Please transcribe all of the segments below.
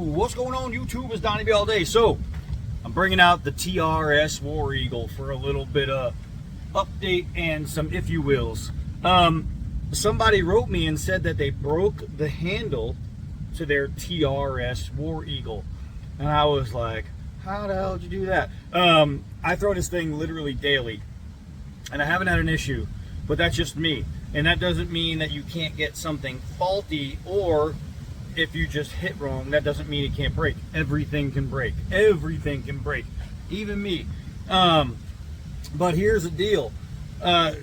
What's going on YouTube? It's Donnie B all day. So I'm bringing out the TRS War Eagle for a little bit of update and some if you wills. Somebody wrote me and said that they broke the handle to their TRS War Eagle, and I was like, how the hell did you do that? I throw this thing literally daily and I haven't had an issue, but that's just me. And that doesn't mean that you can't get something faulty, or if you just hit wrong, that doesn't mean it can't break. Everything can break. Everything can break. Even me. But here's the deal. A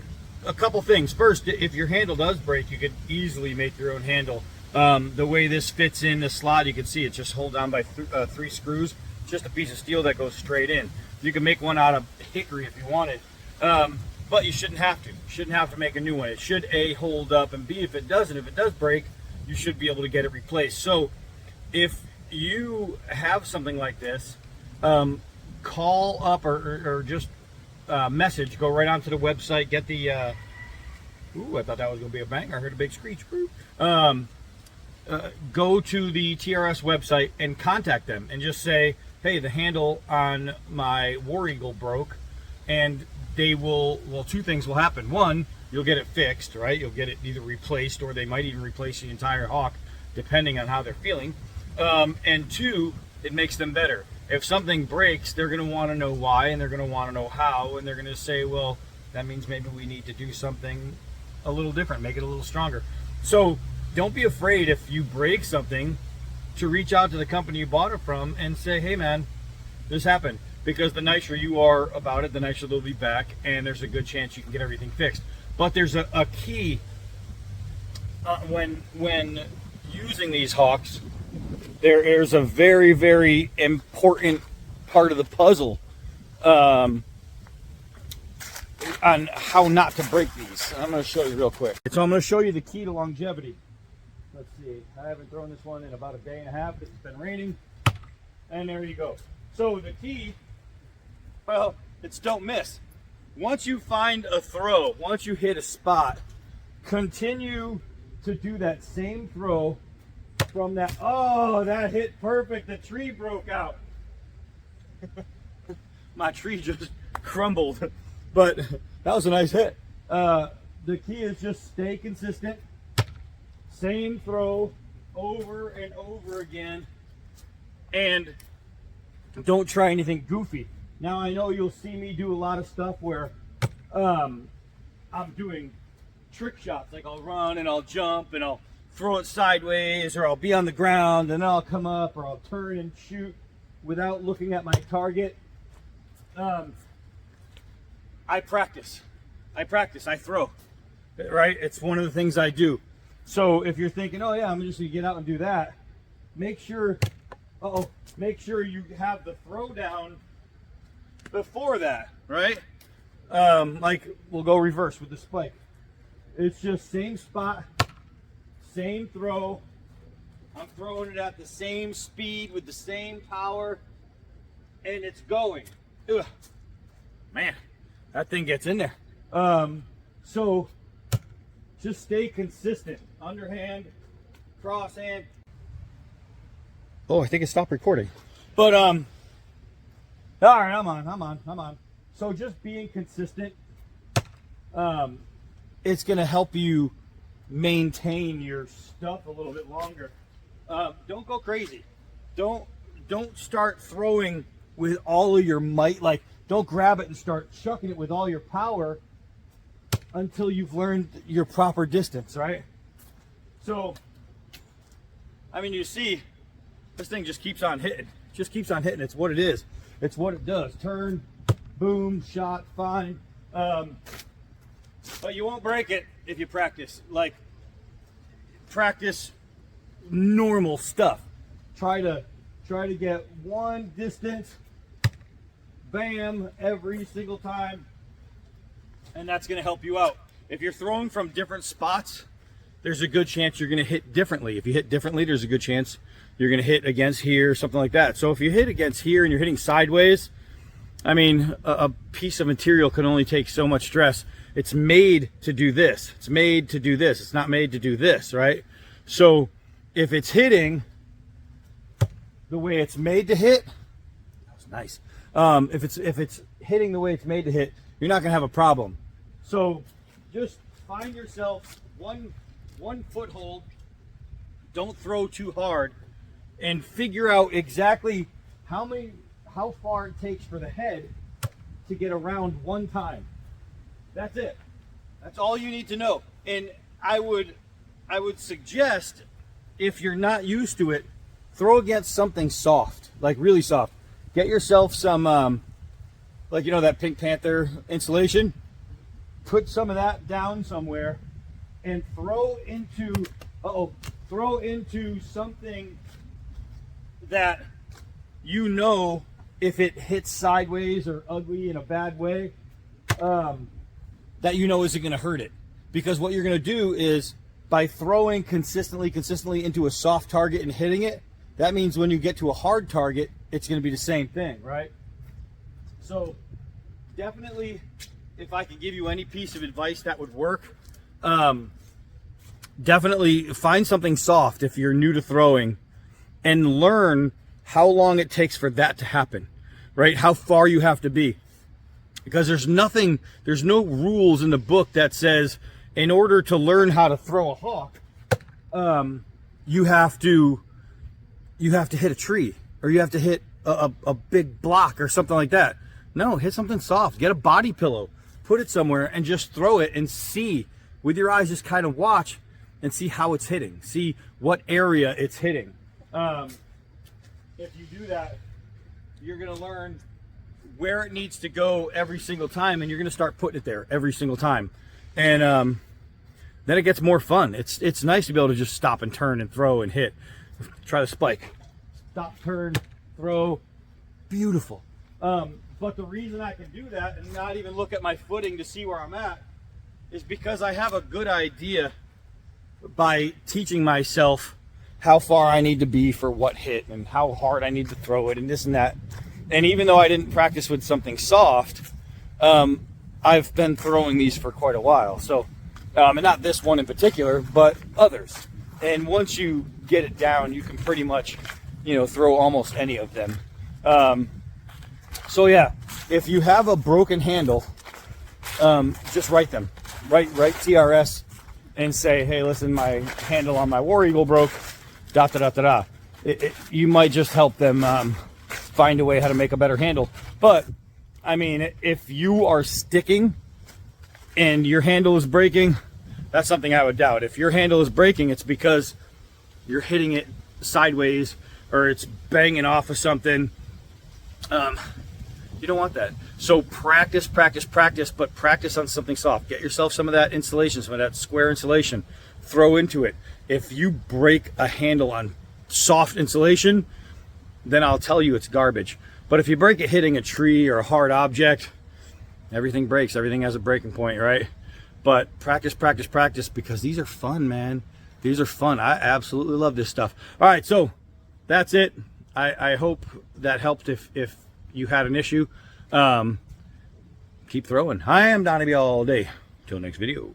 couple things. First, if your handle does break, you could easily make your own handle. The way this fits in the slot, you can see it's just hold down by three screws. It's just a piece of steel that goes straight in. You can make one out of hickory if you wanted. But you shouldn't have to. You shouldn't have to make a new one. It should A, hold up, and B, if it doesn't, if it does break, you should be able to get it replaced. So if you have something like this, call up or just message, go right onto the website, get the, ooh, I thought that was gonna be a bang. I heard a big screech. Go to the TRS website and contact them and just say, hey, the handle on my War Eagle broke, and they will, well, two things will happen. One, you'll get it fixed, right? You'll get it either replaced, or they might even replace the entire hawk, depending on how they're feeling. And two, it makes them better. If something breaks, they're going to want to know why, and they're going to want to know how, and they're going to say, well, that means maybe we need to do something a little different, make it a little stronger. So don't be afraid if you break something to reach out to the company you bought it from and say, hey man, this happened. Because the nicer you are about it, the nicer they'll be back, and there's a good chance you can get everything fixed. But there's a key when using these hawks. There's a very, very important part of the puzzle on how not to break these. I'm going to show you real quick. So I'm going to show you the key to longevity. Let's see. I haven't thrown this one in about a day and a half. It's been raining, and there you go. So the key, well, it's don't miss. Once you find a throw, once you hit a spot, continue to do that same throw from that. Oh, that hit perfect. The tree broke out. My tree just crumbled, but that was a nice hit. The key is just stay consistent. Same throw over and over again, and don't try anything goofy. Now I know you'll see me do a lot of stuff where I'm doing trick shots, like I'll run and I'll jump and I'll throw it sideways, or I'll be on the ground and then I'll come up, or I'll turn and shoot without looking at my target. I practice, I throw, right? It's one of the things I do. So if you're thinking, oh yeah, I'm just gonna get out and do that, make sure make sure you have the throw down before that, right? Like we'll go reverse with the spike. It's just same spot, same throw. I'm throwing it at the same speed with the same power, and it's going. Ugh. Man, that thing gets in there. So just stay consistent. Underhand, cross hand. Oh, I think it stopped recording. But all right, I'm on. So just being consistent, it's gonna help you maintain your stuff a little bit longer. Don't go crazy. Don't start throwing with all of your might. Like, don't grab it and start chucking it with all your power until you've learned your proper distance, right? So, I mean, you see, this thing just keeps on hitting. Just keeps on hitting. It's what it is. It's what it does. Turn, boom, shot, fine. But you won't break it if you practice. Like, practice normal stuff. Try to get one distance, bam, every single time, and that's going to help you out. If you're throwing from different spots, there's a good chance you're going to hit differently. If you hit differently, there's a good chance you're going to hit against here, something like that. So if you hit against here and you're hitting sideways, I mean, a piece of material can only take so much stress. It's made to do this. It's made to do this. It's not made to do this, right? So if it's hitting the way it's made to hit, that's nice. If it's hitting the way it's made to hit, you're not gonna have a problem. So just find yourself one foothold. Don't throw too hard, and figure out exactly how far it takes for the head to get around one time. That's it. That's all you need to know. And I would suggest, if you're not used to it, throw against something soft, like really soft. Get yourself some, like, you know, that Pink Panther insulation. Put some of that down somewhere and throw into something that, you know, if it hits sideways or ugly in a bad way, that you know isn't going to hurt it. Because what you're going to do is, by throwing consistently into a soft target and hitting it, that means when you get to a hard target, it's going to be the same thing, right? So definitely, if I could give you any piece of advice that would work, definitely find something soft if you're new to throwing, and learn how long it takes for that to happen, right? How far you have to be. Because there's no rules in the book that says, in order to learn how to throw a hawk, you have to hit a tree, or you have to hit a big block or something like that. No, hit something soft. Get a body pillow, put it somewhere, and just throw it, and see with your eyes. Just kind of watch and see how it's hitting. See what area it's hitting. If you do that, you're going to learn where it needs to go every single time, and you're going to start putting it there every single time. And then it gets more fun. It's nice to be able to just stop and turn and throw and hit. Try the spike. Stop, turn, throw. Beautiful. But the reason I can do that and not even look at my footing to see where I'm at is because I have a good idea, by teaching myself how far I need to be for what hit and how hard I need to throw it and this and that. And even though I didn't practice with something soft, I've been throwing these for quite a while. So, and not this one in particular, but others. And once you get it down, you can pretty much, you know, throw almost any of them. So yeah, if you have a broken handle, just write them. Write TRS and say, hey, listen, my handle on my War Eagle broke, da da da da da. You might just help them find a way how to make a better handle. But I mean, if you are sticking and your handle is breaking, that's something I would doubt. If your handle is breaking, it's because you're hitting it sideways or it's banging off of something. You don't want that. So practice, but practice on something soft. Get yourself some of that insulation, some of that square insulation. Throw into it. If you break a handle on soft insulation, then I'll tell you it's garbage. But if you break it hitting a tree or a hard object, everything breaks. Everything has a breaking point, right? But practice, because these are fun, man. These are fun. I absolutely love this stuff. All right, so that's it. I hope that helped if you had an issue. Keep throwing. I am Donnie B all day. Till next video.